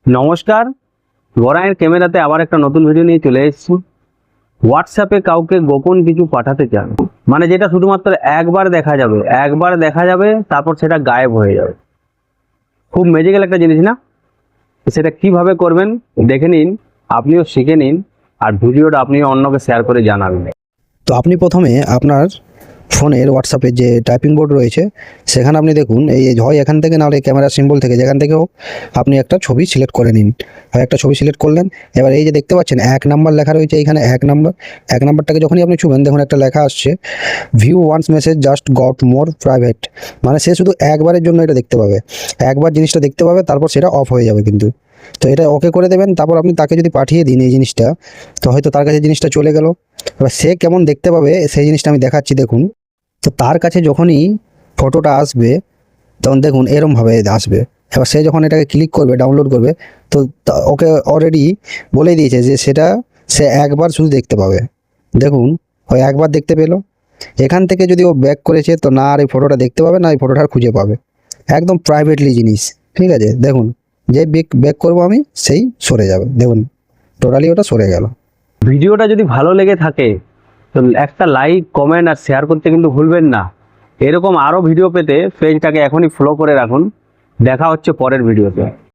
নমস্কার, গরায়ের ক্যামেরাতে আবার একটা নতুন ভিডিও নিয়ে চলে এসেছি। হোয়াটসঅ্যাপে কাউকে গোপন কিছু পাঠাতে চান, মানে যেটা শুধুমাত্র একবার দেখা যাবে তারপর সেটা গায়েব হয়ে যাবে। খুব ম্যাজিক্যাল একটা জিনিস না? সেটা কিভাবে করবেন দেখে নিন, আপনিও শিখে নিন, আর ভিডিওটা আপনিও অন্যকে শেয়ার করে জানাবেন। তো আপনি প্রথমে আপনার ফোনের হোয়াটসঅ্যাপে যে টাইপিং বোর্ড রয়েছে সেখানে আপনি দেখুন এই হয় এখান থেকে নাহলে ক্যামেরা সিম্বল থেকে যেখান থেকেও আপনি একটা ছবি সিলেক্ট করে নিন। হয় একটা ছবি সিলেক্ট করলেন, এবার এই যে দেখতে পাচ্ছেন 1 নাম্বার লেখা রয়েছে এইখানে 1 নাম্বারটাকে যখনই আপনি ছুবেন দেখুন একটা লেখা আসছে view once message just got more private, মানে সে শুধু একবারের জন্য এটা দেখতে পাবে, একবার জিনিসটা দেখতে পাবে তারপর সেটা অফ হয়ে যাবে কিন্তু। তো এটা ওকে করে দেবেন, তারপর আপনি তাকে যদি পাঠিয়ে দিন এই জিনিসটা, তো হয়তো তার কাছে জিনিসটা চলে গেল। এবার সে কেমন দেখতে পাবে সেই জিনিসটা আমি দেখাচ্ছি দেখুন। তো তার কাছে যখনই ফটোটা আসবে তখন দেখুন এরমভাবে আসবে। এবার সে যখন এটাকে ক্লিক করবে ডাউনলোড করবে, তো ওকে অলরেডি বলে দিয়েছে যে সেটা সে একবার শুধু দেখতে পাবে। দেখুন ওই একবার দেখতে পেলো, এখান থেকে যদি ও ব্যাক করেছে তো না আর এই ফটোটা দেখতে পাবে না এই ফটোটা আর খুঁজে পাবে, একদম প্রাইভেটলি জিনিস। ঠিক আছে, দেখুন যে ব্যাক করবো আমি সেই সরে যাবে, দেখুন টোটালি ওটা সরে গেল। ভিডিওটা যদি ভালো লেগে থাকে তো একটা লাইক, কমেন্ট আর শেয়ার করতে কিন্তু ভুলবেন না। এরকম আরও ভিডিও পেতে পেজটাকে এখনই ফলো করে রাখুন। দেখা হচ্ছে পরের ভিডিওতে।